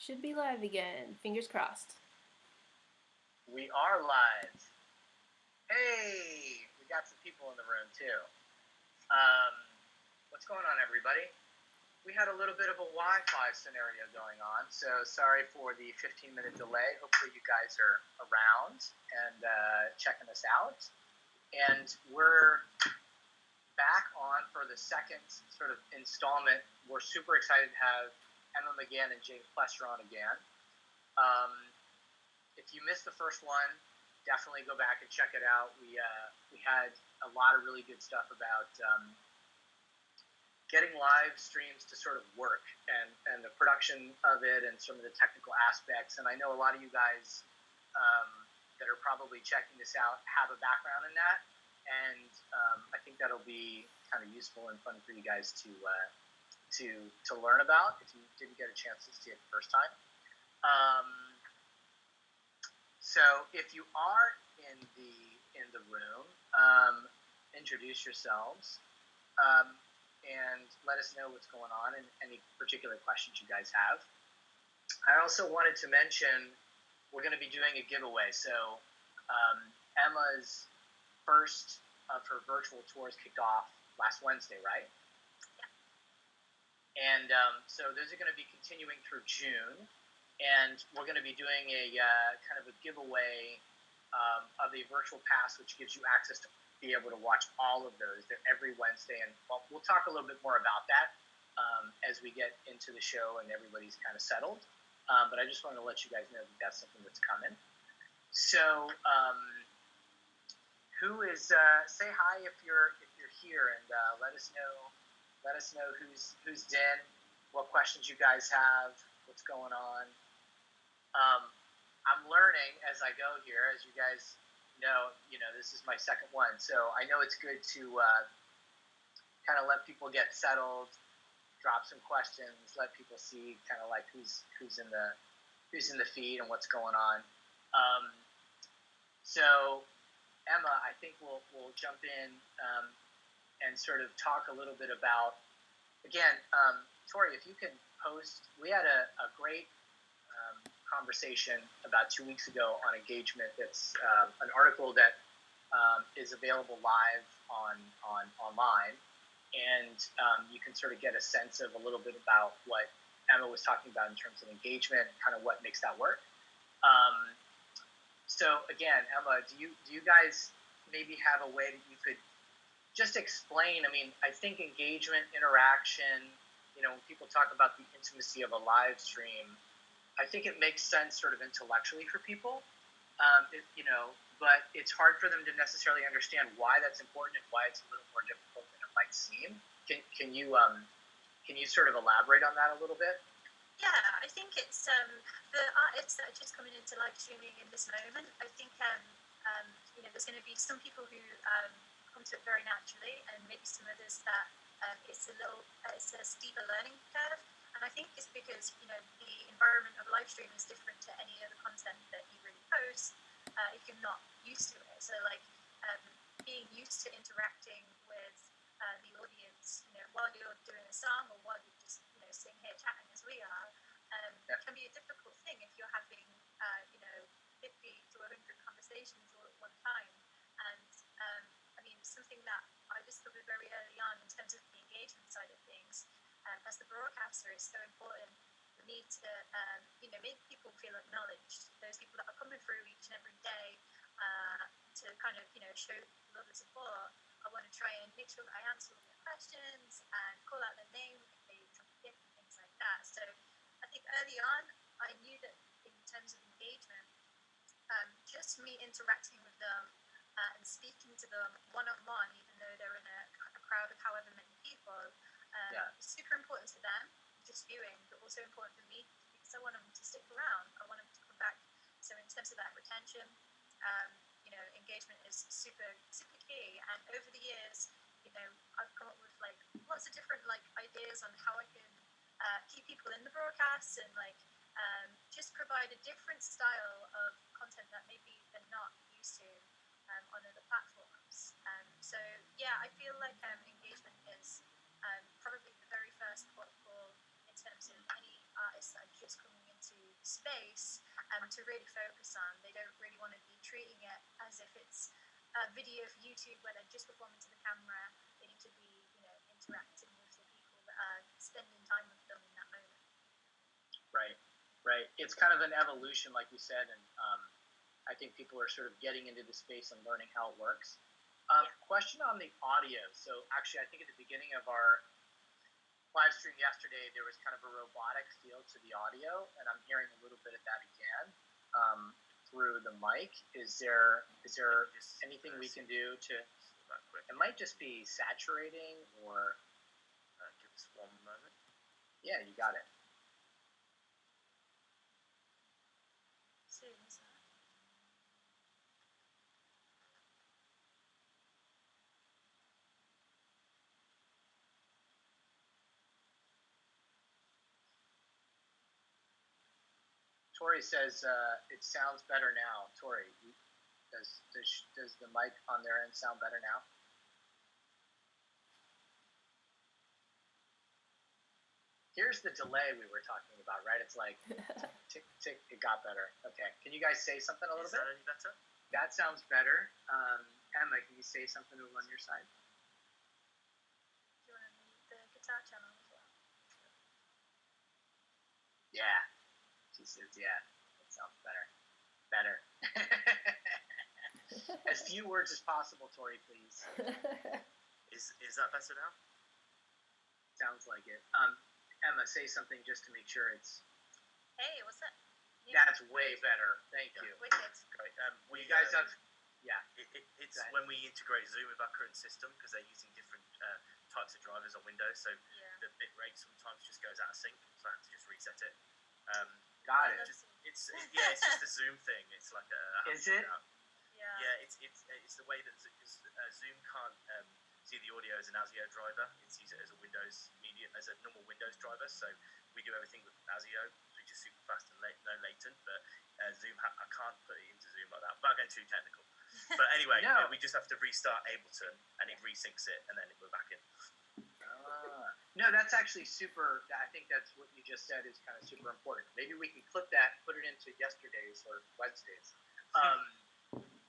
Should be live again. Fingers crossed. We are live. Hey, we got some people in the room too. What's going on, everybody? We had a little bit of a Wi-Fi scenario going on, so sorry for the 15-minute delay. Hopefully you guys are around and checking us out. And we're back on for the second sort of installment. We're super excited to have Emma McGann and James Plester on again. If you missed the first one, definitely go back and check it out. We had a lot of really good stuff about getting live streams to sort of work and the production of it and some of the technical aspects. And I know a lot of you guys that are probably checking this out have a background in that. And I think that'll be kind of useful and fun for you guys to learn about if you didn't get a chance to see it the first time. So if you are in the room, introduce yourselves and let us know what's going on and any particular questions you guys have. I also wanted to mention we're going to be doing a giveaway. So Emma's first of her virtual tours kicked off last Wednesday, right? And so those are going to be continuing through June. And we're going to be doing a kind of a giveaway of a virtual pass, which gives you access to be able to watch all of those every Wednesday. And we'll talk a little bit more about that as we get into the show and everybody's kind of settled. But I just wanted to let you guys know that that's something that's coming. So who is say hi if you're here and let us know who's in, what questions you guys have, what's going on. I'm learning as I go here, as you guys know, this is my second one, so I know it's good to kind of let people get settled, drop some questions, let people see kind of like who's in the feed and what's going on. So Emma, I think we'll jump in and sort of talk a little bit about, again, Tori, if you can post, we had a great conversation about 2 weeks ago on engagement. It's an article that is available live online, and you can sort of get a sense of a little bit about what Emma was talking about in terms of engagement, kind of what makes that work. So again, Emma, do you guys maybe have a way that you could just explain? I mean, I think engagement, interaction, when people talk about the intimacy of a live stream, I think it makes sense sort of intellectually for people, but it's hard for them to necessarily understand why that's important and why it's a little more difficult than it might seem. Can you sort of elaborate on that a little bit? Yeah, I think it's the artists that are just coming into live streaming in this moment. I think there's going to be some people who come to it very naturally, and maybe some others that it's a steeper learning curve. And I think it's because the environment of live stream is different to any other content that you really post if you're not used to it. So being used to interacting with the audience, while you're doing a song or while you're just sitting here chatting as we are, can be a difficult thing if you're having 50 to 100 conversations all at one time. And I mean, something that I discovered very early on in terms of the engagement side of things. As the broadcaster, it's so important for me to make people feel acknowledged. Those people that are coming through each and every day to kind of show love and support. I want to try and make sure that I answer all their questions and call out their name if they drop a gift and things like that. So I think early on I knew that in terms of engagement, just me interacting with them and speaking to them one-on-one, even though they're in a crowd of however many people. It's super important to them, just viewing, but also important for me because I want them to stick around. I want them to come back. So in terms of that retention, engagement is super, super key. And over the years, I've come up with lots of different ideas on how I can keep people in the broadcast and just provide a different style of content that maybe they're not used to on other platforms. So yeah, I feel like engagement is probably the very first port of call in terms of any artists that are just coming into space to really focus on. They don't really want to be treating it as if it's a video for YouTube where they're just performing to the camera. They need to be, interacting with the people that are spending time with them in that moment. Right. It's kind of an evolution, like you said, and I think people are sort of getting into the space and learning how it works. Question on the audio. So actually, I think at the beginning of our live stream yesterday, there was kind of a robotic feel to the audio, and I'm hearing a little bit of that again through the mic. Is there anything we can do to? It might just be saturating, or give us one moment. Yeah, you got it. Tori says it sounds better now. Tori, does the mic on their end sound better now? Here's the delay we were talking about, right? It's like tick, tick, it got better. Okay. Can you guys say something a little bit? Is that any better? That sounds better. Emma, can you say something over on your side? Do you want to mute the guitar channel as well? Yeah. She says, yeah, that sounds better. Better. As few words as possible, Tori, please. Is that better now? Sounds like it. Emma, say something just to make sure it's... Hey, what's up? Yeah. That's way better. Thank you. Wicked. Great. You guys have... Yeah. It's when we integrate Zoom with our current system, because they're using different types of drivers on Windows, so the bit rate sometimes just goes out of sync, so I have to just reset it. Got it. It's just a Zoom thing. It's like a... Is it? Yeah, it's the way that Zoom can't see the audio as an ASIO driver. It sees it as a Windows media, as a normal Windows driver. So we do everything with ASIO, which is super fast and no latent. But Zoom, I can't put it into Zoom like that. Without getting too technical. But anyway, we just have to restart Ableton, and it resyncs it, and then we're back in. No, that's actually super. I think that's what you just said is kind of super important. Maybe we can clip that, put it into yesterday's or Wednesdays,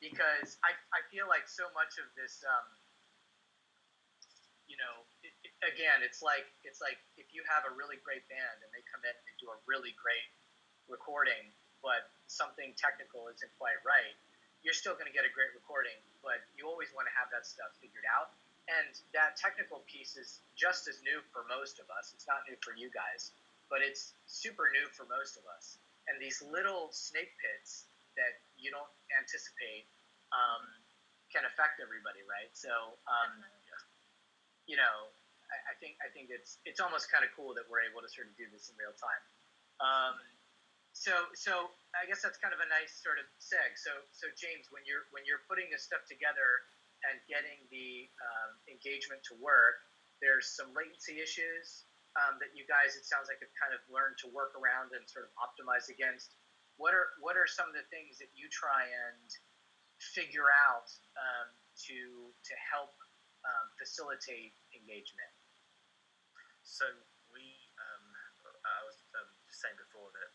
because I feel like so much of this, again, it's like if you have a really great band and they come in and do a really great recording, but something technical isn't quite right, you're still going to get a great recording, but you always want to have that stuff figured out. And that technical piece is just as new for most of us. It's not new for you guys, but it's super new for most of us. And these little snake pits that you don't anticipate can affect everybody, right? So, I think it's almost kind of cool that we're able to sort of do this in real time. So I guess that's kind of a nice sort of seg. So James, when you're putting this stuff together and getting the engagement to work, there's some latency issues that you guys, it sounds like, have kind of learned to work around and sort of optimize against. What are some of the things that you try and figure out to help facilitate engagement? So I was just saying before that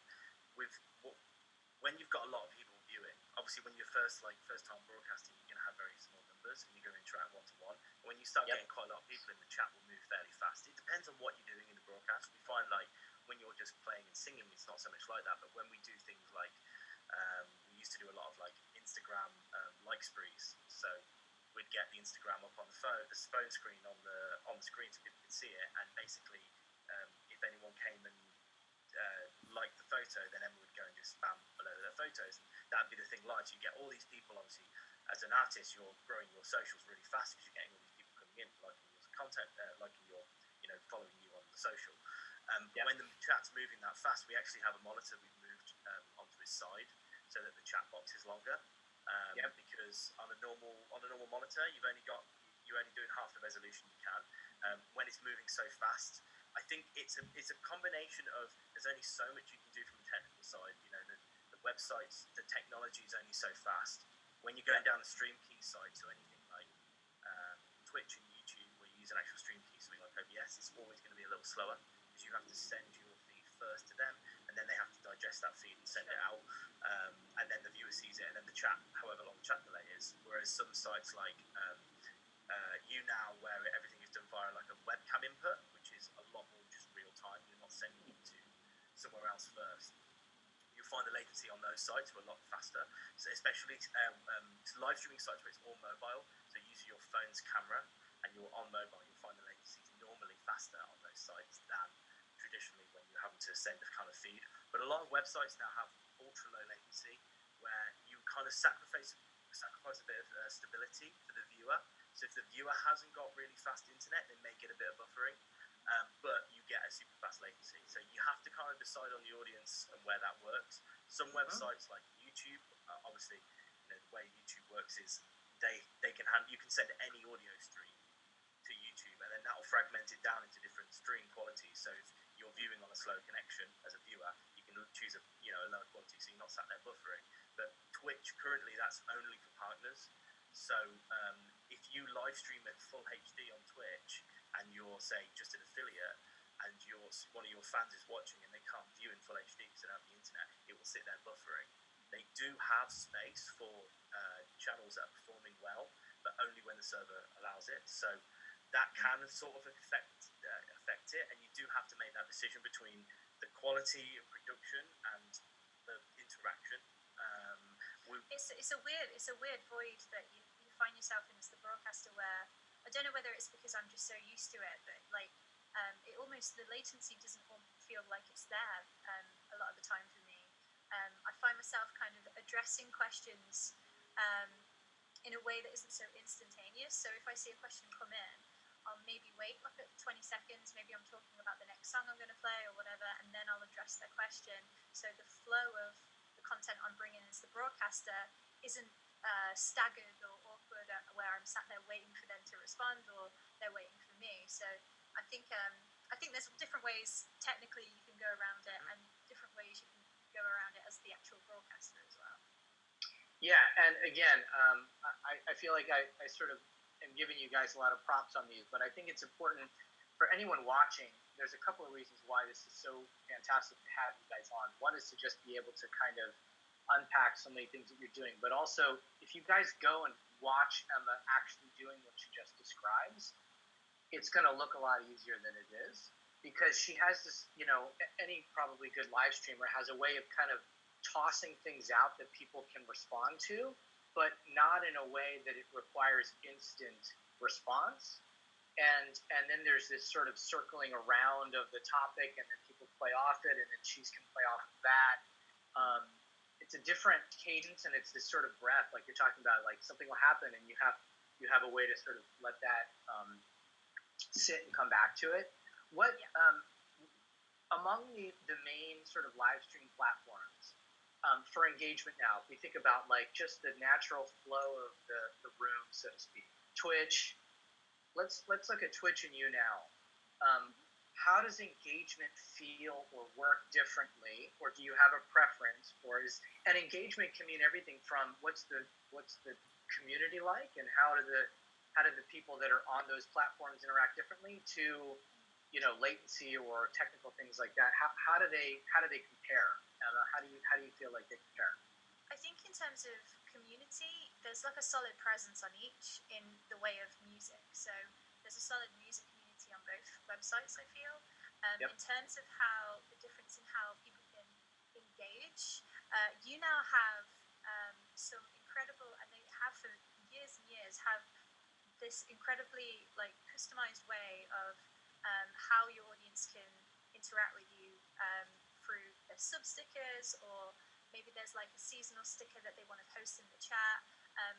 when you've got a lot of people viewing, obviously when you're first time broadcasting, you're going to have very small numbers and you're going to interact one-to-one. When you start getting quite a lot of people in the chat, will move fairly fast. It depends on what you're doing in the broadcast. We find like when you're just playing and singing, it's not so much like that. But when we do things like we used to do a lot of like Instagram like sprees, so we'd get the Instagram up on the phone screen on the screen so people could see it, and basically if anyone came and liked the photo, then Emma would go and just spam below their photos, and that'd be the thing live. So you get all these people. Obviously, as an artist, you're growing your socials really fast because you're getting all these people coming in, liking your content, liking your, following you on the social. But when the chat's moving that fast, we actually have a monitor we've moved onto its side so that the chat box is longer. Because on a normal monitor, you're only doing half the resolution you can. When it's moving so fast, I think it's a combination of, there's only so much you can do from the technical side. The websites, the technology is only so fast. When you're going down the stream key side, so anything like Twitch and YouTube, where you use an actual stream key, something like OBS, it's always going to be a little slower because you have to send your feed first to them, and then they have to digest that feed and send it out, and then the viewer sees it, and then the chat, however long the chat delay is. Whereas some sites like YouNow, where everything is done via like a webcam input, which is a lot more just real time. You're not sending it to somewhere else first. You'll find the latency on those sites are a lot faster. So especially live streaming sites where it's all mobile, so using your phone's camera and you're on mobile, you'll find the latency is normally faster on those sites than traditionally when you're having to send a kind of feed. But a lot of websites now have ultra low latency, where you kind of sacrifice a bit of stability for the viewer. So if the viewer hasn't got really fast internet, they may get a bit of buffering, but you get a super fast latency. So you have to kind of decide on the audience and where that works. Some websites like YouTube, obviously, the way YouTube works is you can send any audio stream to YouTube, and then that will fragment it down into different stream qualities. So if you're viewing on a slow connection as a viewer, you can choose a lower quality, so you're not sat there buffering. But Twitch currently, that's only for partners. So if you live stream at full HD on Twitch and you're, say, just an affiliate, and one of your fans is watching and they can't view in full HD because they don't have the internet, it will sit there buffering. They do have space for channels that are performing well, but only when the server allows it. So that can sort of affect it, and you do have to make that decision between the quality of production and the interaction. It's a weird void that you find yourself in as the broadcaster, where I don't know whether it's because I'm just so used to it, but like it almost, the latency doesn't feel like it's there a lot of the time for me. I find myself kind of addressing questions in a way that isn't so instantaneous. So if I see a question come in, I'll maybe wait like at 20 seconds, maybe I'm talking about the next song I'm going to play or whatever, and then I'll address their question. So the flow of the content I'm bringing as the broadcaster isn't staggered or awkward, where I'm sat there waiting for them to respond or they're waiting for me. So I think there's different ways technically you can go around it, and different ways you can go around it as the actual broadcaster as well. Yeah, and again, I feel like I sort of am giving you guys a lot of props on these, but I think it's important for anyone watching. There's a couple of reasons why this is so fantastic to have you guys on. One is to just be able to kind of unpack so many things that you're doing, but also if you guys go and watch Emma actually doing what she just describes, it's going to look a lot easier than it is, because she has this, any probably good live streamer has a way of kind of tossing things out that people can respond to, but not in a way that it requires instant response. And then there's this sort of circling around of the topic, and then people play off it, and then she can play off of that. It's a different cadence, and it's this sort of breath, like you're talking about, like something will happen, and you have a way to sort of let that sit and come back to it. What among the main sort of live stream platforms for engagement now, if we think about like just the natural flow of the room, so to speak, Twitch. Let's look at Twitch and YouNow. How does engagement feel or work differently, or do you have a preference? And engagement can mean everything from what's the community like, and how do the people that are on those platforms interact differently, to latency or technical things like that. How do they compare? How do you feel like they compare? I think in terms of community, there's like a solid presence on each in the way of music. So there's a solid music community on both websites, I feel. In terms of how the difference in how people can engage, you now have some incredible, and they have for years and years, have this incredibly like customized way of how your audience can interact with you through their sub stickers, or maybe there's like a seasonal sticker that they want to post in the chat.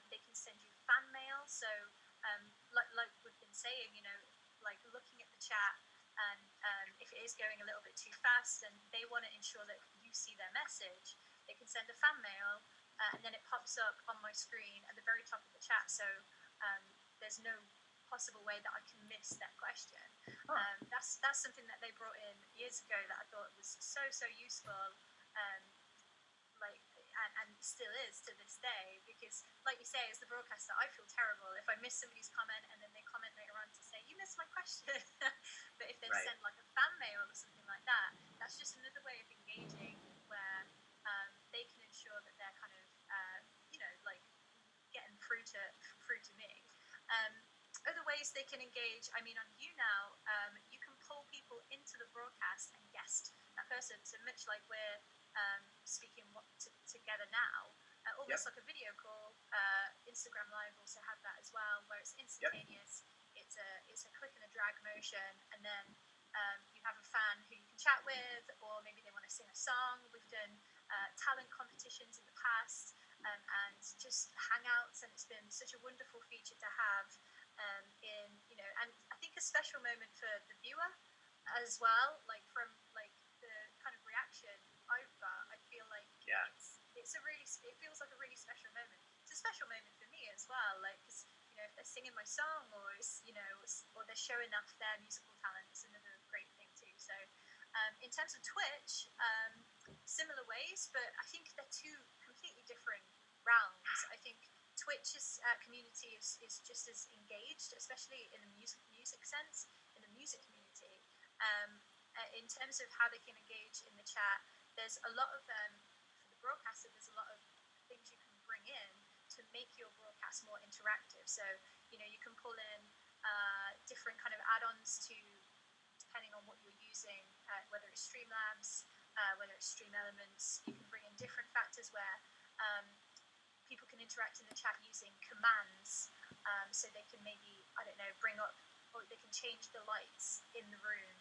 They can send you fan mail. So like we've been saying, like looking at the chat, and if it is going a little bit too fast and they want to ensure that you see their message, they can send a fan mail, and then it pops up on my screen at the very top of the chat. So there's no possible way that I can miss that question. That's something that they brought in years ago that I thought was so useful, and still is to this day, because like you say, as the broadcaster, I feel terrible if I miss somebody's comment and then they comment later on to say you missed my question. But if they send like a fan mail or something like that, that's just another they can engage. I mean, on You Now, you can pull people into the broadcast and guest that person. So much like we're speaking together now, almost like a video call. Instagram Live also have that as well, where it's instantaneous. It's a click and a drag motion, and then you have a fan who you can chat with, or maybe they want to sing a song. We've done talent competitions in the past, and just hangouts, and it's been such a wonderful feature to have. And I think a special moment for the viewer as well, like from like the kind of reaction I've got. I feel like it feels like a really special moment. It's a special moment for me as well, like, because if they're singing my song, or or they're showing off their musical talent, it's another great thing too. So in terms of Twitch, similar ways, but I think they're two completely different realms. I think Twitch's community is just as engaged, especially in the music sense, in the music community. In terms of how they can engage in the chat, there's a lot of, for the broadcaster, there's a lot of things you can bring in to make your broadcast more interactive. So, you can pull in different kind of add-ons to, depending on what you're using, whether it's Streamlabs, whether it's Stream Elements. You can bring in different factors where people can interact in the chat using commands, so they can maybe, bring up, or they can change the lights in the room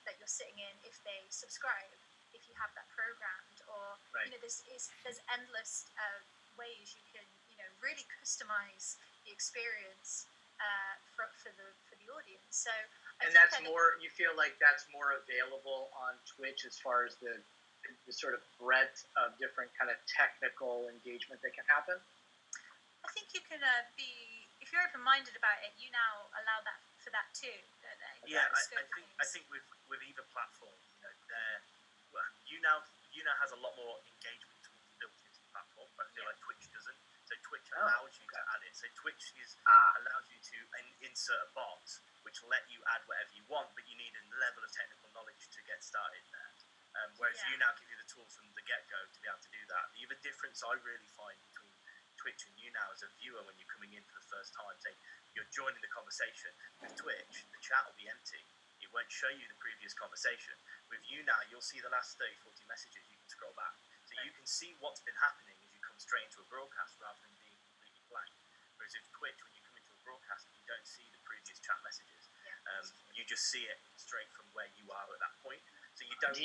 that you're sitting in if they subscribe, if you have that programmed, or there's endless ways you can really customize the experience for the audience. So that's more, you feel like that's more available on Twitch as far as the sort of breadth of different kind of technical engagement that can happen? I think you can if you're open-minded about it, you now allow that for that too, don't they? Yeah, I think with either platform, you now has a lot more engagement tools built into the platform. I feel like Twitch doesn't. So Twitch allows you to add it. So Twitch allows you to insert a bot, which will let you add whatever you want, but you need a level of technical knowledge to get started there. Whereas you now give you the tools from the get-go to be able to do that. The other difference I really find between Twitch and you now as a viewer when you're coming in for the first time, say you're joining the conversation. With Twitch, the chat will be empty. It won't show you the previous conversation. With you now, you'll see the last 30, 40 messages. You can scroll back. So you can see what's been happening as you come straight into a broadcast rather than being completely blank. Whereas with Twitch, when you come into a broadcast, you don't see the previous chat messages. You just see it straight from where you are at that point. So you don't. Do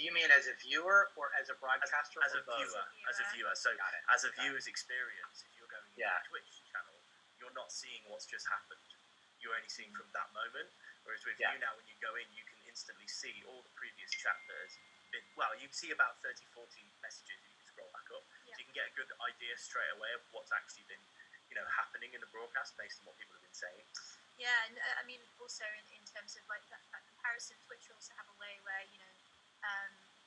you mean as a viewer or as a broadcaster? As a viewer. So as a viewer's experience, if you're going into a Twitch channel, you're not seeing what's just happened. You're only seeing from that moment. Whereas with you now, when you go in, you can instantly see all the previous chat that has been. Well, you can see about 30, 40 messages. You can scroll back up, so you can get a good idea straight away of what's actually been, happening in the broadcast based on what people have been saying. Yeah, and I mean, also in terms of like that comparison, Twitch also have a way where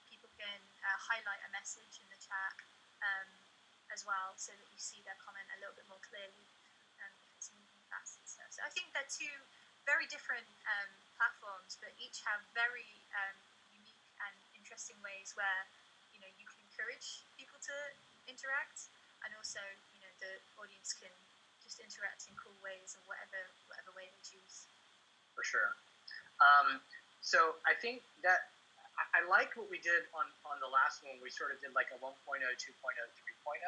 people can highlight a message in the chat as well, so that you see their comment a little bit more clearly if it's moving fast and stuff. So I think they're two very different platforms, but each have very unique and interesting ways where you can encourage people to interact, and also the audience can just interact in cool ways or whatever way they choose. For sure. So I think that I like what we did on the last one. We sort of did like a 1.0, 2.0, 3.0,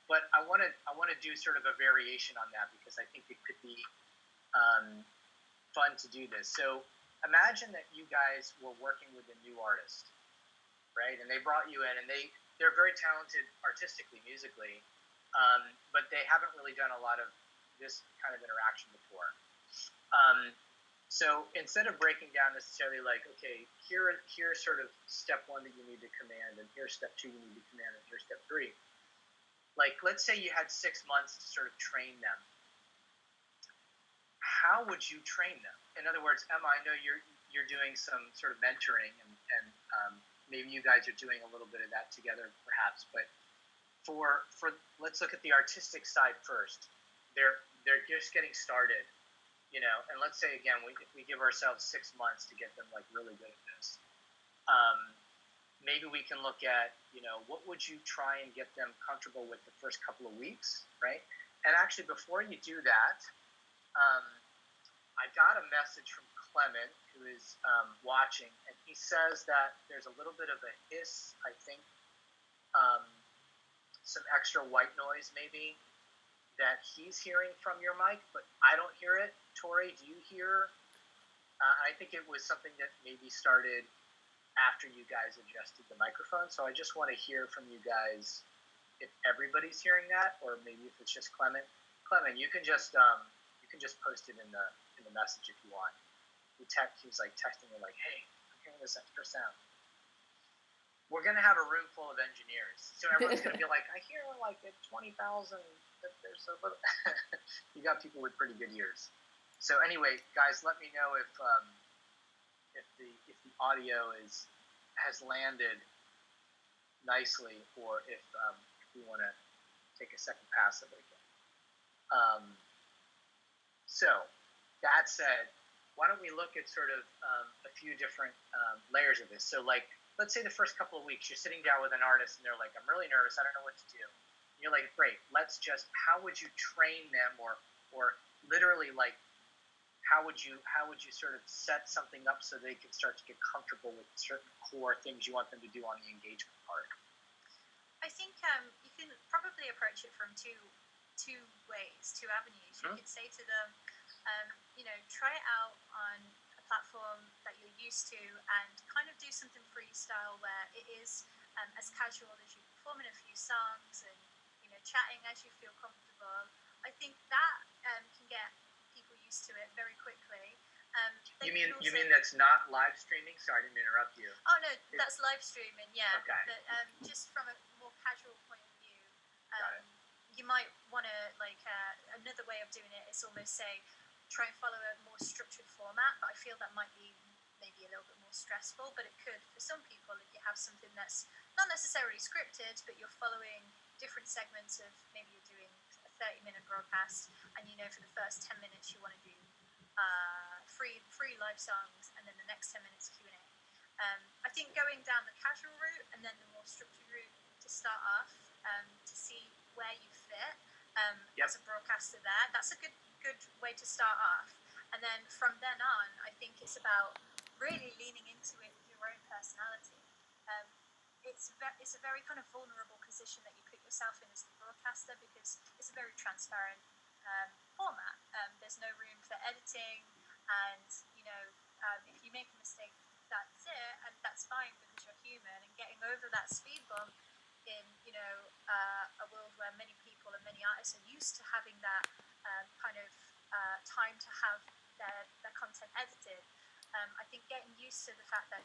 but I want to do sort of a variation on that because I think it could be fun to do this. So imagine that you guys were working with a new artist, right? And they brought you in, and they're very talented artistically, musically, but they haven't really done a lot of this kind of interaction before. So instead of breaking down necessarily like, okay, here's sort of step 1 that you need to command, and here's step 2 you need to command, and here's step 3. Like, let's say you had 6 months to sort of train them. How would you train them? In other words, Emma, I know you're doing some sort of mentoring, and maybe you guys are doing a little bit of that together, perhaps. But for let's look at the artistic side first. They're just getting started. And let's say again, we give ourselves 6 months to get them like really good at this. Maybe we can look at, what would you try and get them comfortable with the first couple of weeks, right? And actually, before you do that, Um, I got a message from Clement, who is watching, and he says that there's a little bit of a hiss, I think, some extra white noise maybe that he's hearing from your mic, but I don't hear it. Tori, do you hear? I think it was something that maybe started after you guys adjusted the microphone, so I just want to hear from you guys if everybody's hearing that, or maybe if it's just Clement. Clement, you can just post it in the message if you want. He was like texting me like, "Hey, I'm hearing this extra sound." We're gonna have a room full of engineers, so everyone's gonna be like, "I hear like at 20,000 that there's a little." You got people with pretty good ears. So anyway, guys, let me know if the audio has landed nicely, or if we want to take a second pass of it again. So that said, why don't we look at sort of a few different layers of this? So like, let's say the first couple of weeks, you're sitting down with an artist and they're like, "I'm really nervous. I don't know what to do." And you're like, "Great. How would you train them, or literally like, how would you sort of set something up so they can start to get comfortable with certain core things you want them to do on the engagement part?" I think you can probably approach it from two ways, two avenues. You could say to them, try it out on a platform that you're used to, and kind of do something freestyle where it is as casual as you performing a few songs and chatting as you feel comfortable. I think that can get people used to it very quickly. You mean that's not live streaming? Sorry, I didn't interrupt you. Oh no, that's live streaming, yeah. Okay. But just from a more casual point of view, Got it. you might want to another way of doing it is almost say try and follow a more structured format. But I feel that might be maybe a little bit more stressful. But it could for some people if you have something that's not necessarily scripted, but you're following different segments of maybe you're doing a 30-minute broadcast, and for the first 10 minutes you want to do free live songs, and then the next 10 minutes Q&A. I think going down the casual route and then the more structured route to start off to see where you fit as a broadcaster there, that's a good way to start off. And then from then on, I think it's about really leaning into it with your own personality. It's a very kind of vulnerable position that you put yourself in as the broadcaster, because it's a very transparent format. There's no room for editing, and if you make a mistake, that's it, and that's fine because you're human. And getting over that speed bump in a world where many people and many artists are used to having that kind of time to have their content edited. I think getting used to the fact that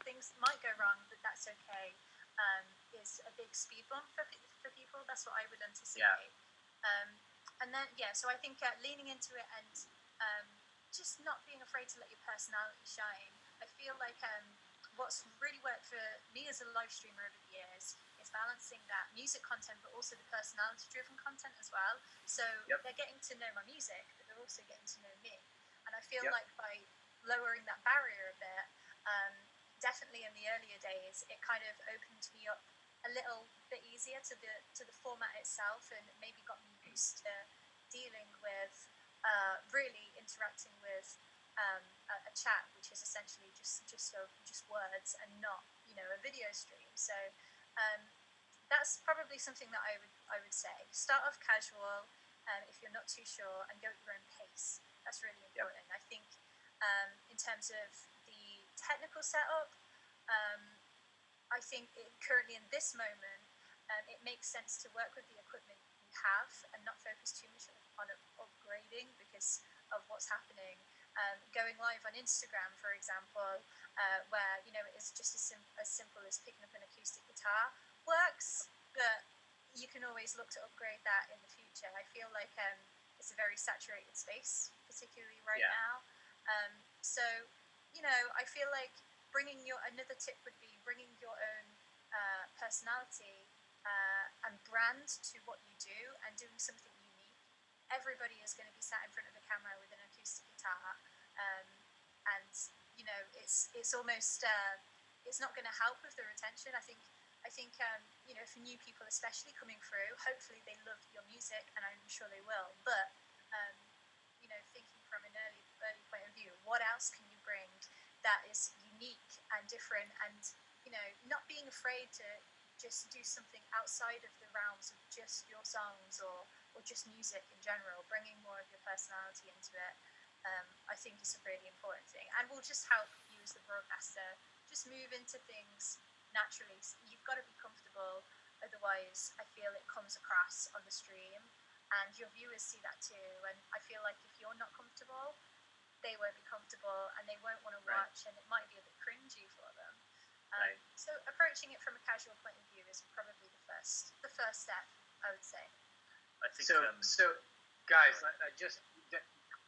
things might go wrong, but that's okay, is a big speed bump for people. That's what I would anticipate. And then so I think leaning into it and just not being afraid to let your personality shine. I feel like what's really worked for me as a live streamer over the years is balancing that music content, but also the personality-driven content as well. So they're getting to know my music, but they're also getting to know me. And I feel like by lowering that barrier a bit, definitely in the earlier days, it kind of opened me up a little bit easier to the format itself, and maybe got me used to dealing with really interacting with a chat, which is essentially just words and not a video stream. So that's probably something that I would say. Start off casual if you're not too sure, and go at your own pace. That's really important. I think in terms of the technical setup, I think currently in this moment, it makes sense to work with the equipment you have and not focus too much on upgrading because of what's happening. Going live on Instagram, for example, where it is just as simple as picking up an acoustic guitar, works, but you can always look to upgrade that in the future. I feel like it's a very saturated space, particularly right now. So I feel like another tip would be bringing your own personality and brand to what you do, and doing something unique. Everybody is going to be sat in front of a camera with an acoustic guitar, and it's almost it's not going to help with the retention. I think for new people especially coming through, hopefully they love your music, and I'm sure they will. But what else can you bring that is unique and different, and not being afraid to just do something outside of the realms of just your songs or just music in general, bringing more of your personality into it. I think is a really important thing, and will just help you as the broadcaster just move into things naturally. So you've got to be comfortable, otherwise I feel it comes across on the stream, and your viewers see that too. And I feel like if you're not comfortable, they won't be comfortable, and they won't want to watch, and it might be a bit cringy for them. So approaching it from a casual point of view is probably the first step, I would say. I think so guys,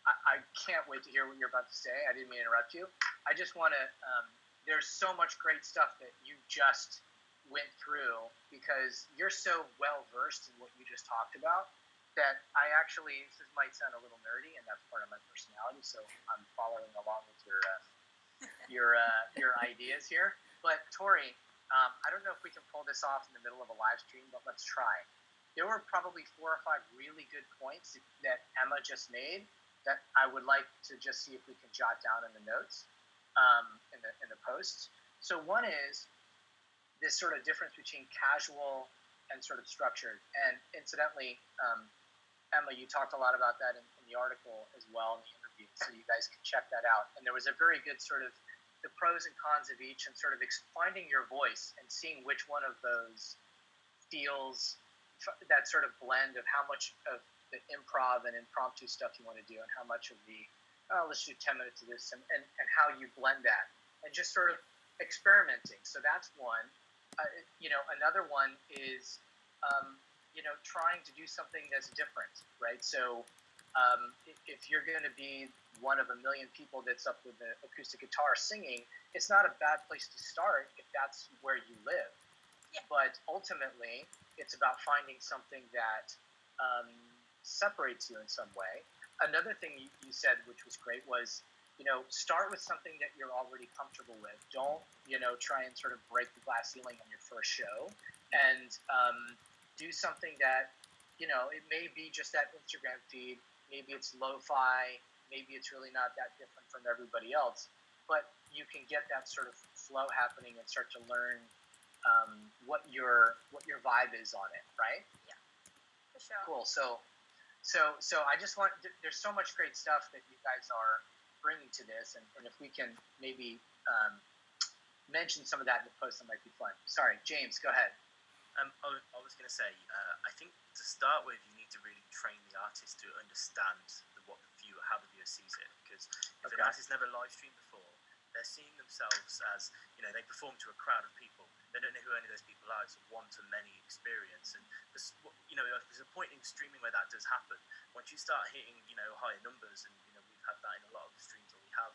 I can't wait to hear what you're about to say. I didn't mean to interrupt you. I just want to, there's so much great stuff that you just went through, because you're so well versed in what you just talked about that I actually, this might sound a little nerdy, and that's part of my personality, so I'm following along with your ideas here. But Tori, I don't know if we can pull this off in the middle of a live stream, but let's try. There were probably 4 or 5 really good points that Emma just made that I would like to just see if we can jot down in the notes, in the posts. So one is this sort of difference between casual and sort of structured. And incidentally, Emma, you talked a lot about that in the article as well, in the interview, so you guys can check that out. And there was a very good sort of the pros and cons of each, and sort of finding your voice and seeing which one of those feels that sort of blend of how much of the improv and impromptu stuff you want to do, and how much of the let's do 10 minutes of this, and how you blend that, and just sort of experimenting. So that's one. Another one is trying to do something that's different, right? So if you're going to be one of a million people that's up with an acoustic guitar singing, it's not a bad place to start if that's where you live. Yeah. But ultimately, it's about finding something that separates you in some way. Another thing you said, which was great, was start with something that you're already comfortable with. Don't try and sort of break the glass ceiling on your first show, and do something that it may be just that Instagram feed, maybe it's lo-fi, maybe it's really not that different from everybody else, but you can get that sort of flow happening and start to learn what your vibe is on it, right? Yeah, for sure. Cool. So I just want, there's so much great stuff that you guys are bringing to this, and if we can maybe mention some of that in the post, that might be fun. Sorry, James, go ahead. I was going to say, I think to start with, you need to really train the artist to understand how the viewer sees it. Because if an artist never live streamed before, they're seeing themselves as, they perform to a crowd of people. They don't know who any of those people are. It's a one-to-many experience. And there's a point in streaming where that does happen. Once you start hitting, higher numbers, and, we've had that in a lot of the streams where we have,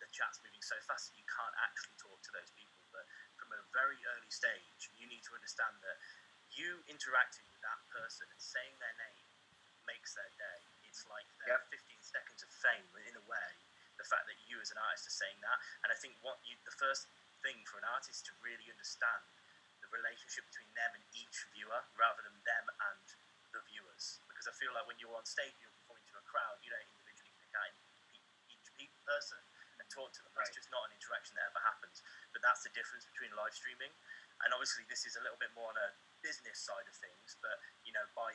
the chat's moving so fast that you can't actually talk to those people. But from a very early stage, you need to understand that you interacting with that person and saying their name makes their day. It's like their 15 seconds of fame, in a way, the fact that you as an artist are saying that. And I think the first thing for an artist to really understand the relationship between them and each viewer, rather than them and the viewers. Because I feel like when you're on stage, you're performing to a crowd, you don't individually pick out each person and talk to them. That's just not an interaction that ever happens. But that's the difference between live streaming. And obviously this is a little bit more on a business side of things, but by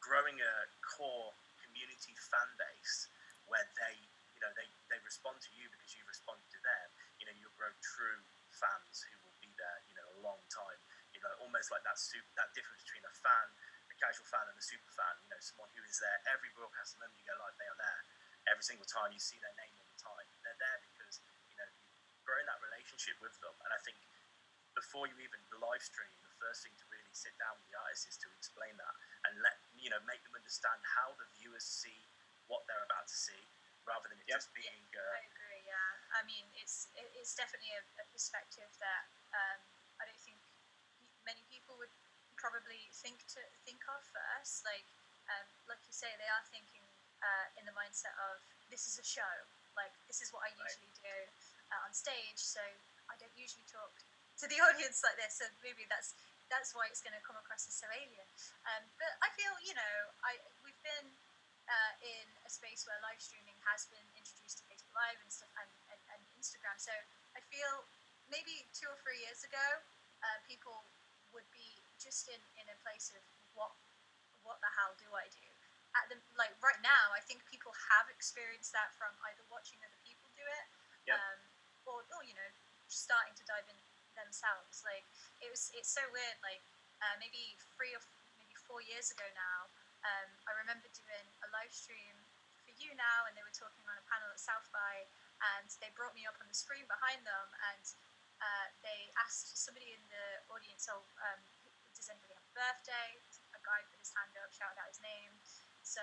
growing a core community fan base where they respond to you because you respond to them, you'll grow true fans who will be there, a long time. Almost like that difference between a fan, a casual fan, and a super fan. Someone who is there every broadcast, and then you go live, they are there every single time. You see their name all the time. They're there because you're growing that relationship with them. And I think before you even live stream, the first thing to really sit down with the artist is to explain that and make them understand how the viewers see what they're about to see, rather than it just being. I agree. Yeah, I mean, it's definitely a perspective that I don't think many people would probably think of first. Like you say, they are thinking in the mindset of, this is a show. Like, this is what I usually do on stage. So I don't usually talk to the audience like this. So maybe that's why it's going to come across as so alien. But I feel, we've been in a space where live streaming has been introduced to Facebook Live and stuff, and Instagram. So I feel maybe 2 or 3 years ago, people would be just in a place of what the hell do I do? At the like right now, I think people have experienced that from either watching other people do it, Yep. or starting to dive in themselves. Like it's so weird. Like maybe 3 or maybe 4 years ago now, I remember doing a live stream for you now, and they were talking on a panel at South by, and they brought me up on the screen behind them, and they asked somebody in the audience, "Oh, does anybody have a birthday?" A guy put his hand up, shouted out his name. So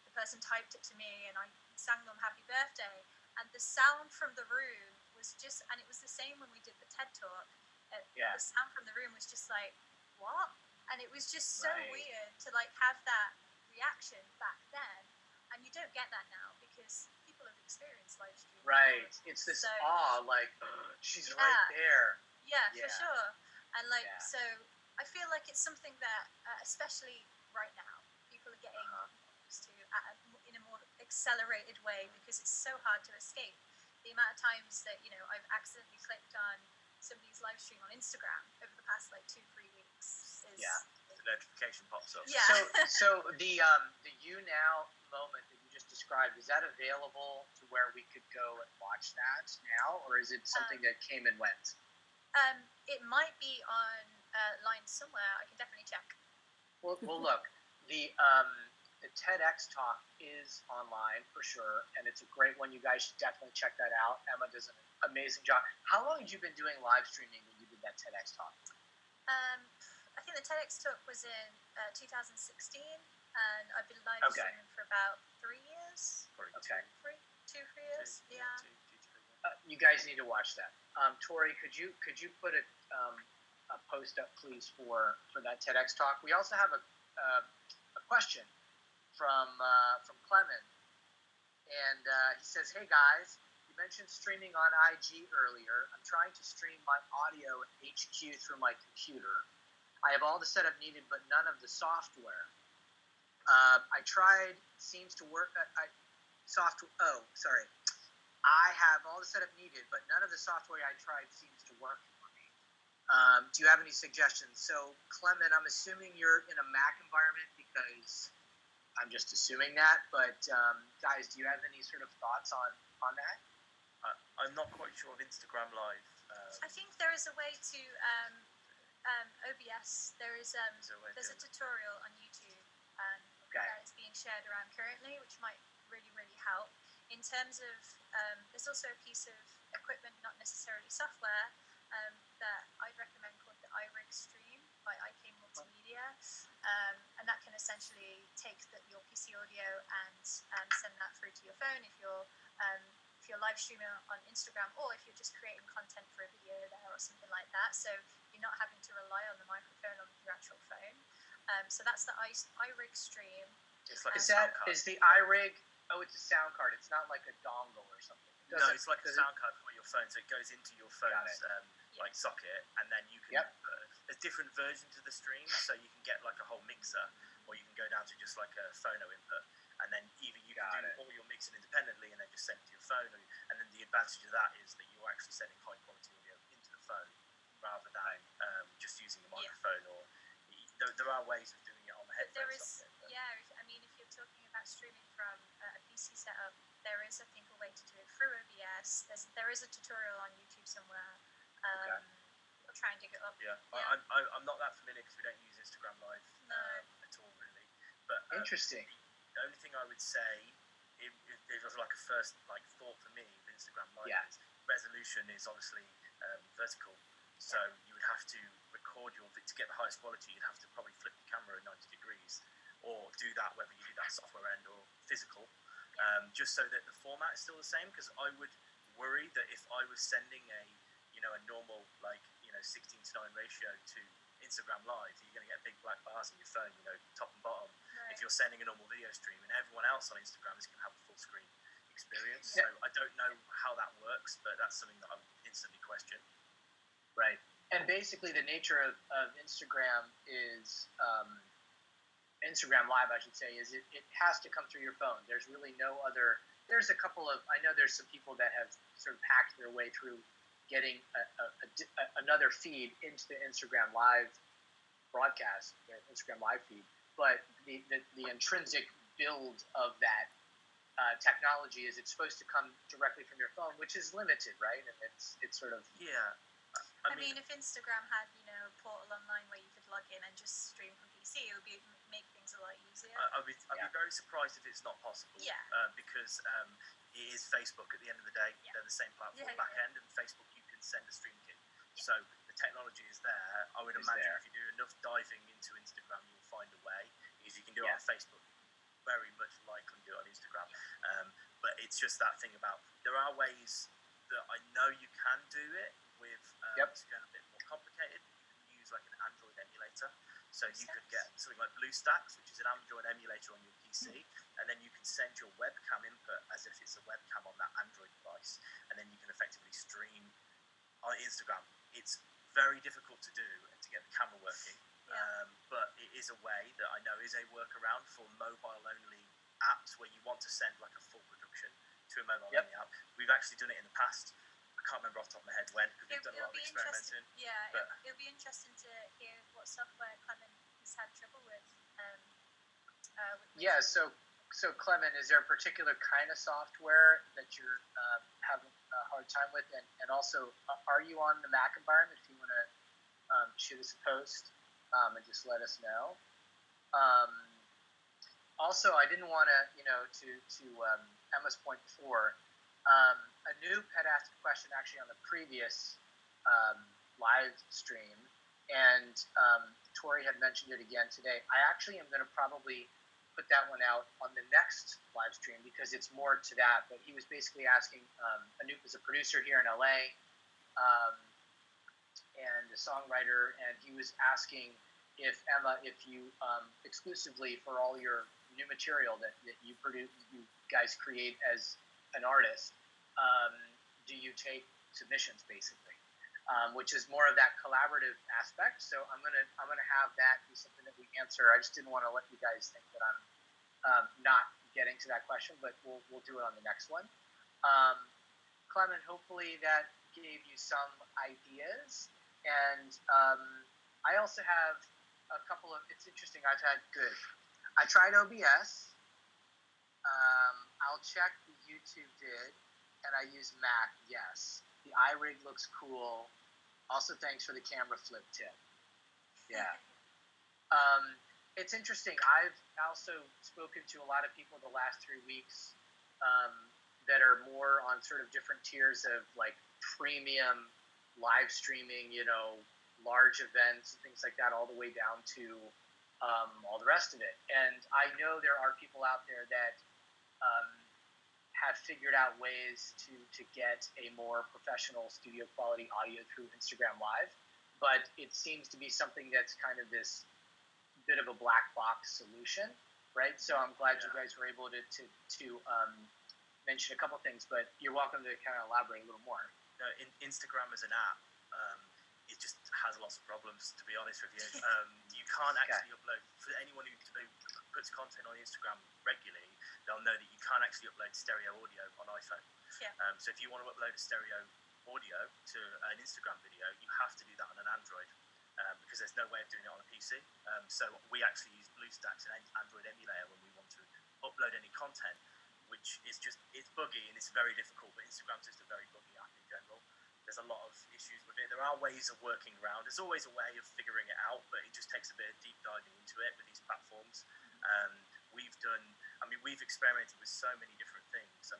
the person typed it to me, and I sang them "Happy Birthday." And the sound from the room was just, and it was the same when we did the TED Talk. Yeah. The sound from the room was just like, what? And it was just so Right. weird to like have that reaction back then, and you don't get that now because people have experienced live streaming. Right. It's this So- awe, like, "She's Yeah. right there." Yeah, Yeah. for sure. And like, Yeah. so I feel like it's something that, especially right now, people are getting Uh-huh. used to in a more accelerated way because it's so hard to escape. The amount of times that I've accidentally clicked on somebody's live stream on Instagram over the past like 2-3 weeks is Yeah. The notification pops up. Yeah. So the You Now moment that you just described, is that available to where we could go and watch that now, or is it something that came and went? It might be on line somewhere. I can definitely check. Well, look, the TEDx talk is online for sure, and it's a great one. You guys should definitely check that out. Emma does an amazing job. How long had you been doing live streaming when you did that TEDx talk? I think the TEDx talk was in 2016, and I've been live Okay. streaming for about 3 years. Probably Okay. 3 years. Yeah. You guys need to watch that. Tori, could you put a post up, please, for that TEDx talk? We also have a question from Clement, and he says, "Hey guys, you mentioned streaming on IG earlier. I'm trying to stream my audio in HQ through my computer. I have all the setup needed, but none of the software. I tried, seems to work. I have all the setup needed, but none of the software I tried seems to work for me. Do you have any suggestions?" So, Clement, I'm assuming you're in a Mac environment because I'm just assuming that. But guys, do you have any sort of thoughts on that? I'm not quite sure of Instagram Live. I think there is a way to OBS. There's a tutorial on YouTube Okay. that is being shared around currently, which might really, really help. In terms of, there's also a piece of equipment, not necessarily software, that I'd recommend called the iRig Stream by IK Multimedia, and that can essentially take your PC audio and send that through to your phone if you're live streaming on Instagram, or if you're just creating content for a video there or something like that. So you're not having to rely on the microphone on your actual phone. So that's the iRig Stream. It's like Is a sound card. is the iRig? Oh, it's a sound card. It's not like a dongle or something. No, it's like a sound card for your phone, so it goes into your phone's like socket, and then you can. There's different versions of the stream, so you can get like a whole mixer, or you can go down to just like a phono input, and then either you can do all your mixing independently and then just send it to your phone, and then the advantage of that is that you're actually sending high quality audio into the phone rather than just using the microphone. Or there are ways of doing it on the headphone socket. I mean, if you're talking about streaming from a PC setup, there is, I think, a way to do it through OBS. There is a tutorial on YouTube somewhere. I'll try and dig it up. I'm not that familiar because we don't use Instagram Live at all, really. But Interesting. The only thing I would say, if there's like a first thought for me with Instagram Live, is resolution is obviously vertical, so you would have to record to get the highest quality. You'd have to probably flip the camera at 90 degrees, or do that whether you do that software end or physical, just so that the format is still the same. Because I would worry that if I was sending a normal 16:9 ratio to Instagram Live, you're going to get big black bars in your phone, top and bottom. Right. If you're sending a normal video stream, and everyone else on Instagram is going to have a full screen experience. So I don't know how that works, but that's something that I would instantly question. Right. And basically, the nature of Instagram is Instagram Live, I should say, is it has to come through your phone. There's really no other. there's a couple of, I know there's some people that have sort of hacked their way through getting another feed into the Instagram Live broadcast, their Instagram Live feed, but the intrinsic build of that technology is it's supposed to come directly from your phone, which is limited, right? And it's sort of I mean, if Instagram had, a portal online where you could log in and just stream from PC, it would make things a lot easier. I'd be very surprised if it's not possible. Yeah. Because it is Facebook at the end of the day. Yeah. They're the same platform back end, and Facebook you can send a stream key. Yeah. So the technology is there. I would imagine if you do enough diving into Instagram, you'll find a way. Because you can do it on Facebook, very much likely do it on Instagram. But it's just that thing about there are ways that I know you can do it with. It's going a bit more complicated. You can use like an Android emulator. So you could get something like BlueStacks, which is an Android emulator on your PC, and then you can send your webcam input as if it's a webcam on that Android device, and then you can effectively stream on Instagram. It's very difficult to do and to get the camera working, but it is a way that I know is a workaround for mobile-only apps where you want to send like a full production to a mobile-only app. We've actually done it in the past. I can't remember off the top of my head when, because we've done a lot of experimenting. It'll be interesting to hear what software Clement has had trouble with. So Clement, is there a particular kind of software that you're having a hard time with? And also, are you on the Mac environment? If you want to shoot us a post and just let us know. Also, I didn't want to Emma's point before, a noob had asked a question actually on the previous live stream, and Tori had mentioned it again today. I actually am going to probably put that one out on the next live stream because it's more to that. But he was basically asking, Anoop is a producer here in LA and a songwriter, and he was asking if Emma, if you exclusively for all your new material that you produce, you guys create as an artist, do you take submissions basically, which is more of that collaborative aspect. So I'm gonna have that be something that we answer. I just didn't want to let you guys think that I'm not getting to that question, but we'll do it on the next one. Clement, hopefully that gave you some ideas, and I also have a couple of. It's interesting. I tried OBS. I'll check the YouTube did. And I use Mac, yes. The iRig looks cool. Also, thanks for the camera flip tip. Yeah. It's interesting. I've also spoken to a lot of people the last 3 weeks that are more on sort of different tiers of like premium live streaming, large events and things like that, all the way down to all the rest of it. And I know there are people out there that have figured out ways to get a more professional studio quality audio through Instagram Live, but it seems to be something that's kind of this bit of a black box solution, right? So I'm glad you guys were able to mention a couple things, but you're welcome to kind of elaborate a little more. No, Instagram as an app, it just has lots of problems, to be honest with you. You can't actually upload, for anyone who puts content on Instagram regularly, they'll know that you can't actually upload stereo audio on iPhone. Yeah. So if you want to upload a stereo audio to an Instagram video, you have to do that on an Android because there's no way of doing it on a PC. So we actually use BlueStacks, an Android emulator, when we want to upload any content, which is it's buggy and it's very difficult, but Instagram's just a very buggy app in general. There's a lot of issues with it. There are ways of working around. There's always a way of figuring it out, but it just takes a bit of deep diving into it with these platforms. We've experimented with so many different things.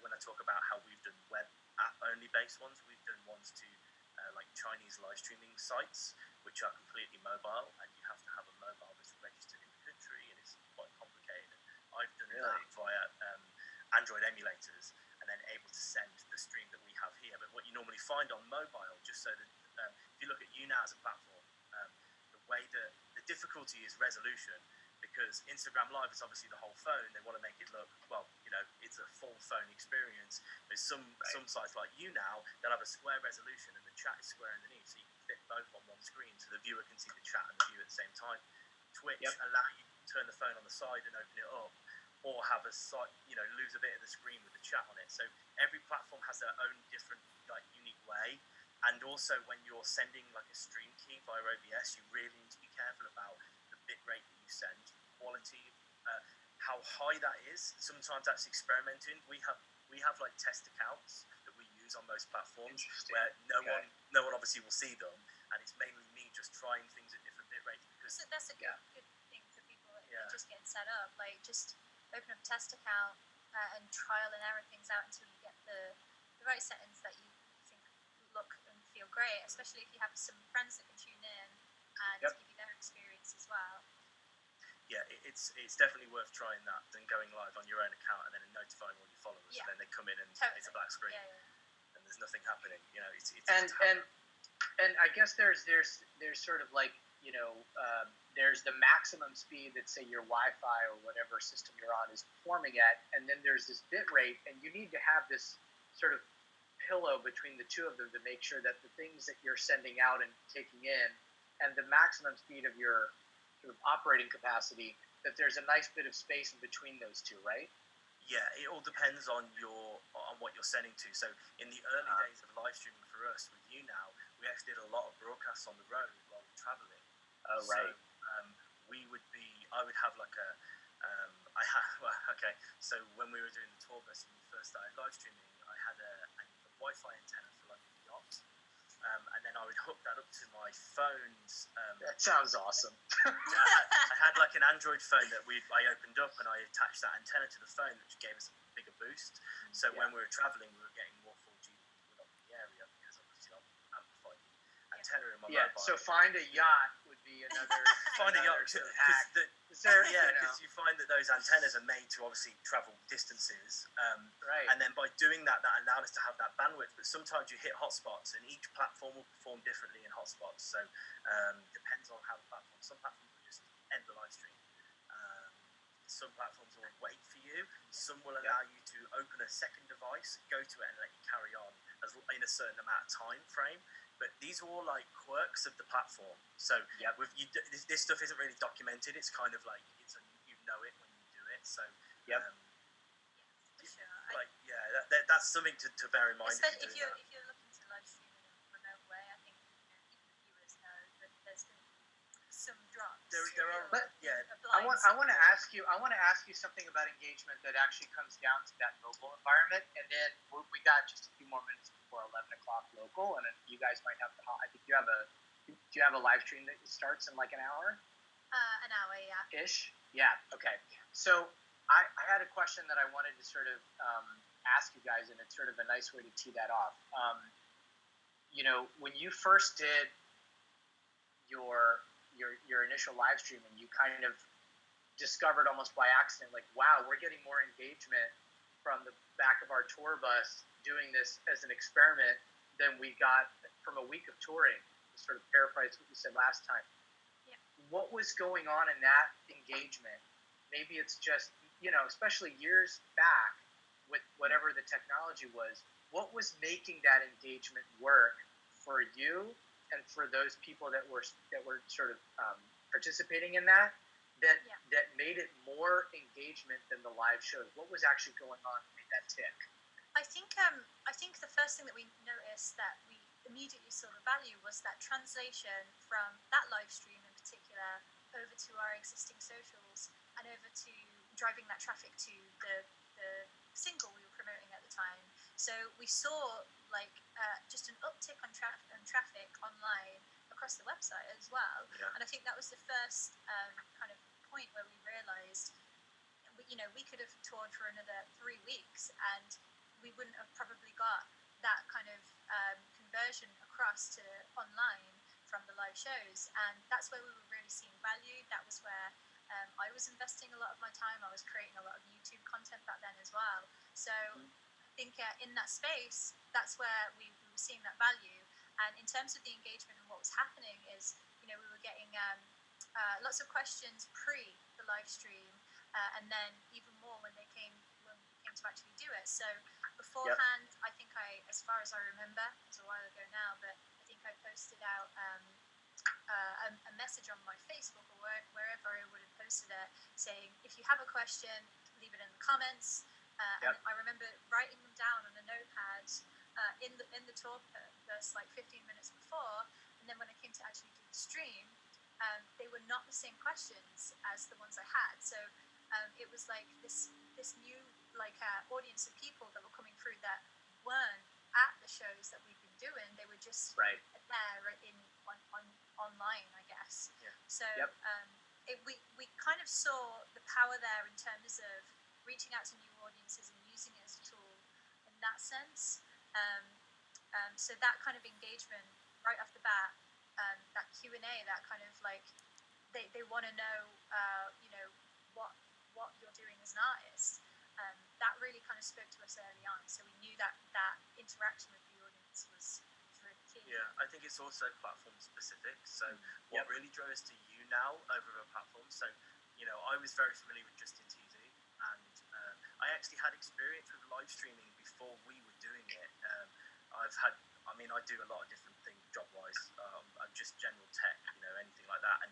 When I talk about how we've done web app only based ones, we've done ones to like Chinese live streaming sites, which are completely mobile, and you have to have a mobile that's registered in the country, and it's quite complicated. I've done that via Android emulators, and then able to send the stream that we have here. But what you normally find on mobile, just so that if you look at YouNow as a platform, the way that the difficulty is resolution, because Instagram Live is obviously the whole phone. They want to make it look, it's a full phone experience. There's some sites like YouNow, they'll have a square resolution and the chat is square underneath, so you can fit both on one screen, so the viewer can see the chat and the view at the same time. Twitch allow you to turn the phone on the side and open it up, or have a site, lose a bit of the screen with the chat on it. So every platform has their own different, unique way. And also, when you're sending like a stream key via OBS, you really need to be careful about the bit rate that you send, quality, how high that is. Sometimes that's experimenting. We have like test accounts that we use on most platforms where no one obviously will see them, and it's mainly me just trying things at different bit rates. Because that's a good thing for people that are just getting set up. Like, just open up a test account and trial and error things out until you get the right settings that you think look and feel great, especially if you have some friends that can tune in and give you their experience as well. Yeah, it's definitely worth trying that than going live on your own account and then notifying all your followers, and then they come in and it's a black screen and there's nothing happening. And I guess there's sort of like, there's the maximum speed that, say, your Wi-Fi or whatever system you're on is performing at, and then there's this bit rate, and you need to have this sort of pillow between the two of them to make sure that the things that you're sending out and taking in and the maximum speed of your sort of operating capacity, that there's a nice bit of space in between those two, right? Yeah, it all depends on what you're sending to. So in the early days of live streaming for us with you now, we actually did a lot of broadcasts on the road while we were traveling. Oh, right. So, I would have like a, so when we were doing the tour bus when we first started live streaming, I had a Wi-Fi antenna for like a yacht. And then I would hook that up to my phone's. That sounds awesome. I had like an Android phone that I opened up and I attached that antenna to the phone, which gave us a bigger boost. So when we were traveling, we were getting more 4G within the area because obviously I'm amplified the antenna in my mobile. So find a yacht would be another. Find a yacht because you find that those antennas are made to obviously travel distances. Right. And then by doing that allowed us to have that bandwidth. But sometimes you hit hotspots, and each platform will perform differently in hotspots. So depends on how the platform. Some platforms will just end the live stream. Some platforms will wait for you. Some will allow you to open a second device, go to it, and let you carry on in a certain amount of time frame. But these are all like quirks of the platform. So this stuff isn't really documented. It's kind of like you know it when you do it. So for sure. That's something to bear in mind. Especially if you're looking to live stream in a remote way, I think even the viewers know that there's going to be some drops. There are. I want to ask you something about engagement that actually comes down to that mobile environment, and then we got just a few more minutes before 11 o'clock local, and you guys might have to. I think you have a live stream that starts in like an hour. An hour, yeah. Ish. Yeah. Okay. So I had a question that I wanted to sort of ask you guys, and it's sort of a nice way to tee that off. When you first did your initial live stream, and you kind of discovered almost by accident, like, wow, we're getting more engagement from the back of our tour bus doing this as an experiment than we got from a week of touring, to sort of paraphrase what you said last time. Yeah. What was going on in that engagement? Maybe it's just, especially years back with whatever the technology was, what was making that engagement work for you and for those people that were sort of participating in that made it more engagement than the live shows? What was actually going on that made that tick? I think the first thing that we noticed that we immediately saw the value was that translation from that live stream in particular over to our existing socials and over to driving that traffic to the single we were promoting at the time. So we saw just an uptick on traffic online across the website as well. Yeah. And I think that was the first kind of point where we realised, we could have toured for another 3 weeks and we wouldn't have probably got that kind of conversion across to online from the live shows. And that's where we were really seeing value. That was where I was investing a lot of my time. I was creating a lot of YouTube content back then as well. So I think in that space, that's where we were seeing that value. And in terms of the engagement and what was happening is, we were getting lots of questions pre the live stream, and then even more when we came to actually do it. So beforehand, I think as far as I remember, it was a while ago now, but I think I posted out a message on my Facebook or wherever I would have posted it, saying, if you have a question, leave it in the comments. And I remember writing them down on a notepad in the tour first, like 15 minutes before, and then when I came to actually do the stream, they were not the same questions as the ones I had. So it was like this new audience of people that were coming through that weren't at the shows that we've been doing. They were just there online, I guess. Yeah. So we kind of saw the power there in terms of reaching out to new audiences and using it as a tool in that sense. So that kind of engagement right off the bat, that Q&A, that kind of like they want to know, what you're doing as an artist. That really kind of spoke to us early on. So we knew that interaction with the audience was really key. Yeah, I think it's also platform specific. So what really drove us to you now over a platform. So, I was very familiar with Justin TZ, and I actually had experience with live streaming before we were doing it. I do a lot of different things job-wise. I'm just general tech, anything like that. And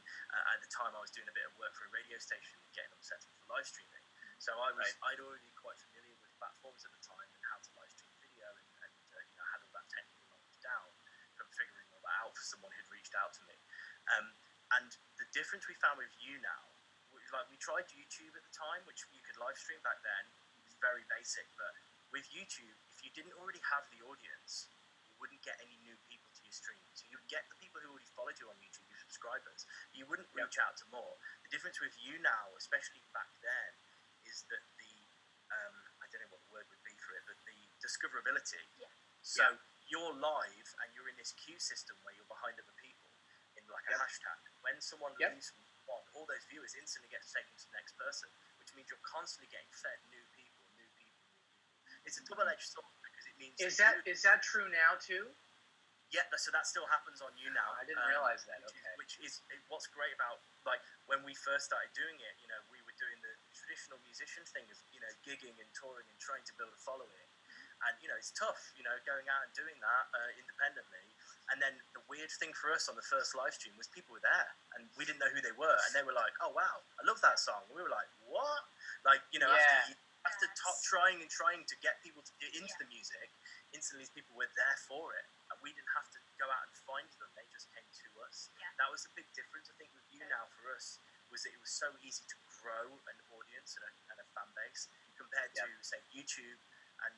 at the time, I was doing a bit of work for a radio station, getting them set up for live streaming. So I'd already quite familiar with platforms at the time and how to live stream video, and had all that technical knowledge down from figuring all that out for someone who'd reached out to me. And the difference we found with you now, we tried YouTube at the time, which you could live stream back then. It was very basic, but with YouTube, if you didn't already have the audience, you wouldn't get any new people to your stream. So you'd get the people who already followed you on YouTube, your subscribers. You wouldn't reach out to more. The difference with you now, especially back then, is that the I don't know what the word would be for it, but the discoverability. Yeah. So you're live and you're in this queue system where you're behind other people in like a hashtag. When someone leaves from one, all those viewers instantly get taken to the next person, which means you're constantly getting fed new people. It's a double-edged sword because it means is that true now too? Yeah, so that still happens on you now. I didn't realize that. Which is what's great about, like, when we first started doing it. We were doing the traditional musician thing of gigging and touring and trying to build a following, and it's tough, going out and doing that independently. And then the weird thing for us on the first live stream was people were there and we didn't know who they were, and they were like, "Oh wow, I love that song." And we were like, "What?" After trying to get people to get into the music, instantly people were there for it, and we didn't have to go out and find them. They just came to us. That was the big difference, I think, with you now for us, was that it was so easy to grow an audience and a fan base compared to say YouTube and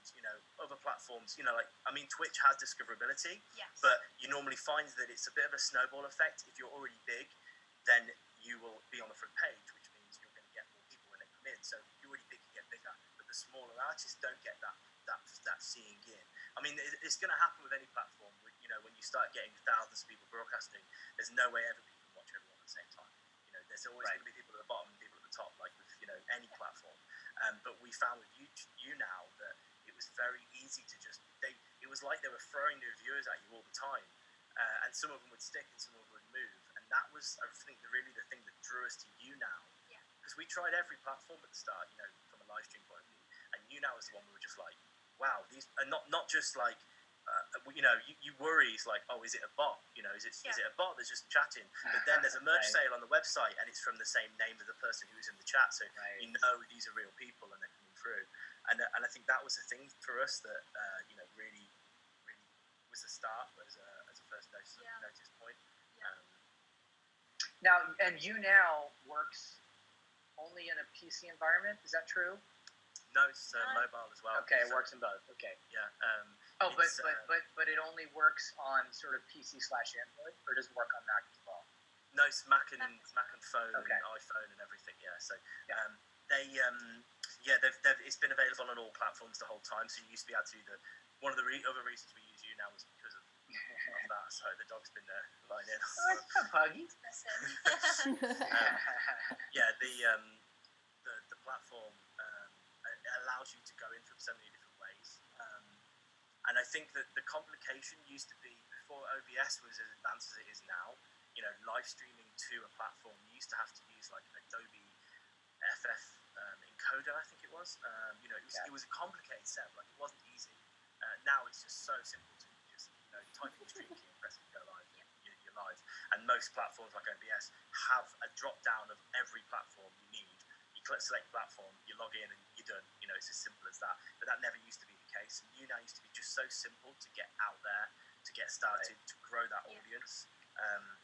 other platforms. Twitch has discoverability, but you normally find that it's a bit of a snowball effect. If you're already big, then you will be on the front page, which means you're going to get more people when they come in. So if you're already big, you get bigger, but the smaller artists don't get that seeing in. It's going to happen with any platform. When you start getting thousands of people broadcasting, there's no way ever people can watch everyone at the same time. There's always going to be people at the bottom and people at the top, like with any platform. But we found with you now that it was very easy to it was like they were throwing new viewers at you all the time, and some of them would stick and some of them would move, and that was, I think, really the thing that drew us to you now. Because we tried every platform at the start, from a live stream point of view, and you now was the one we were just like, wow, these are not just like. You worry, it's like, oh, is it a bot? Is it a bot that's just chatting? But then there's a merch sale on the website, and it's from the same name as the person who's in the chat, so these are real people and they're coming through. And I think that was the thing for us that really was the start as a first notice point. Now, and you now works only in a PC environment. Is that true? No, it's mobile as well. Okay, it works in both. Okay. Yeah. But it only works on sort of PC/Android, or does it work on Mac as well? No, it's Mac and phone and iPhone and everything. Yeah. So it's been available on all platforms the whole time. So you used to be able to do one of the other reasons we use you now was because of that. So the dog's been there lying in. Oh, it's a puggy. The platform allows you to go in from so many different ways. And I think that the complication used to be, before OBS was as advanced as it is now, live streaming to a platform, you used to have to use like Adobe FF encoder, I think it was. It was a complicated setup, like it wasn't easy. Now it's just so simple to just type in the stream key and press go live, you're live. And most platforms like OBS have a drop down of every platform you need. You select platform, you log in and you're done. It's as simple as that. But that never used to be the case. And now used to be just so simple to get out there, to get started, to grow that audience.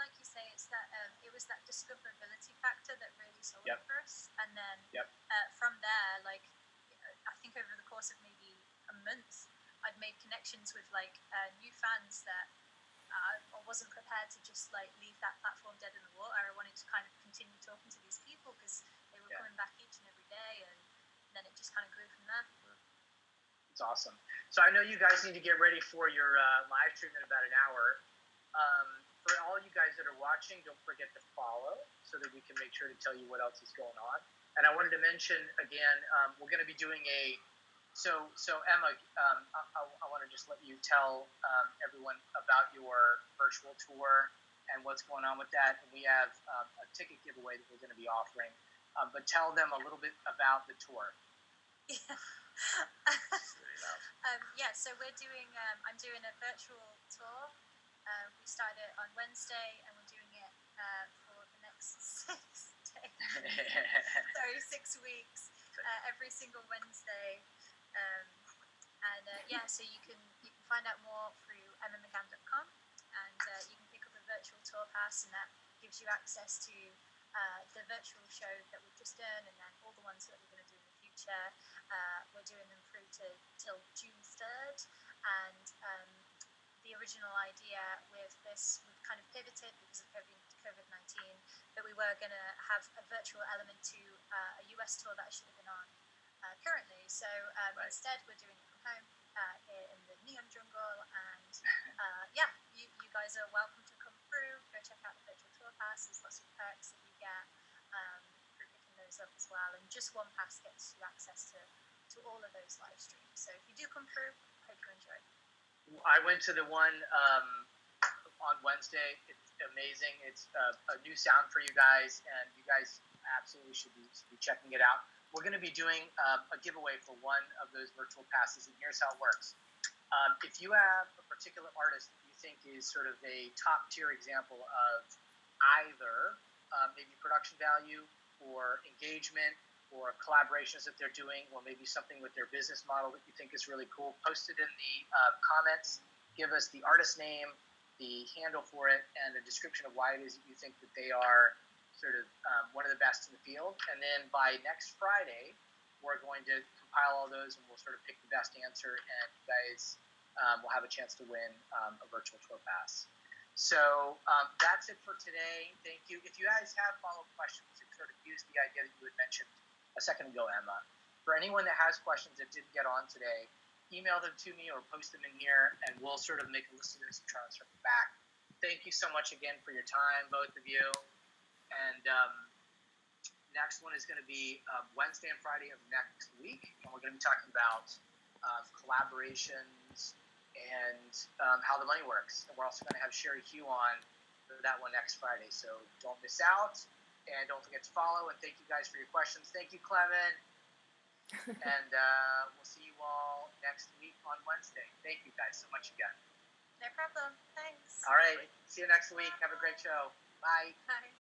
Like you say, it's that it was that discoverability factor that really sold it for us. And then from there, like, I think over the course of maybe a month, I'd made connections with new fans that I wasn't prepared to just leave that platform dead in the water. I wanted to kind of continue talking to these people because they were coming back each and every day, and then it just kind of grew from there. It's awesome. So I know you guys need to get ready for your live stream in about an hour. For all you guys that are watching, don't forget to follow so that we can make sure to tell you what else is going on. And I wanted to mention again, we're going to be doing So Emma, I want to just let you tell everyone about your virtual tour and what's going on with that. And we have a ticket giveaway that we're going to be offering. But tell them a little bit about the tour. So we're doing. I'm doing a virtual tour. We started it on Wednesday, and we're doing it for the next 6 days. 6 weeks, every single Wednesday. So you can find out more through emmamcgann.com, and you can pick up a virtual tour pass, and that gives you access to the virtual show that we've just done, and then all the ones that we're going to do in the future. We're doing them through till June 3rd, and the original idea with this, we've kind of pivoted because of COVID-19, that we were going to have a virtual element to a US tour that I should have been on currently. So instead, we're doing it from home here in the Neon Jungle, and you guys are welcome to come through. Go check out the virtual tour pass. There's lots of perks that you get for picking those up as well, and just one pass gets you access to all of those live streams. So if you do come through, hope you enjoy. I went to the one on Wednesday. It's amazing. It's a new sound for you guys, and you guys absolutely should be checking it out. We're going to be doing a giveaway for one of those virtual passes, and here's how it works. If you have a particular artist that you think is sort of a top-tier example of either maybe production value or engagement or collaborations that they're doing, or maybe something with their business model that you think is really cool, post it in the comments. Give us the artist name, the handle for it, and a description of why it is that you think that they are sort of one of the best in the field. And then by next Friday, we're going to compile all those, and we'll sort of pick the best answer, and you guys will have a chance to win a virtual tour pass. So that's it for today. Thank you. If you guys have follow-up questions, to sort of use the idea that you had mentioned a second ago, Emma, for anyone that has questions that didn't get on today, email them to me or post them in here, and we'll sort of make a list of this and try and circle back. Thank you so much again for your time, both of you. And next one is going to be Wednesday and Friday of next week, and we're going to be talking about collaborations and how the money works. And we're also going to have Sherry Hugh on for that one next Friday, so don't miss out. And don't forget to follow, and thank you guys for your questions. Thank you, Clement. And we'll see you all next week on Wednesday. Thank you guys so much again. No problem. Thanks. All right. See you next week. Have a great show. Bye. Bye.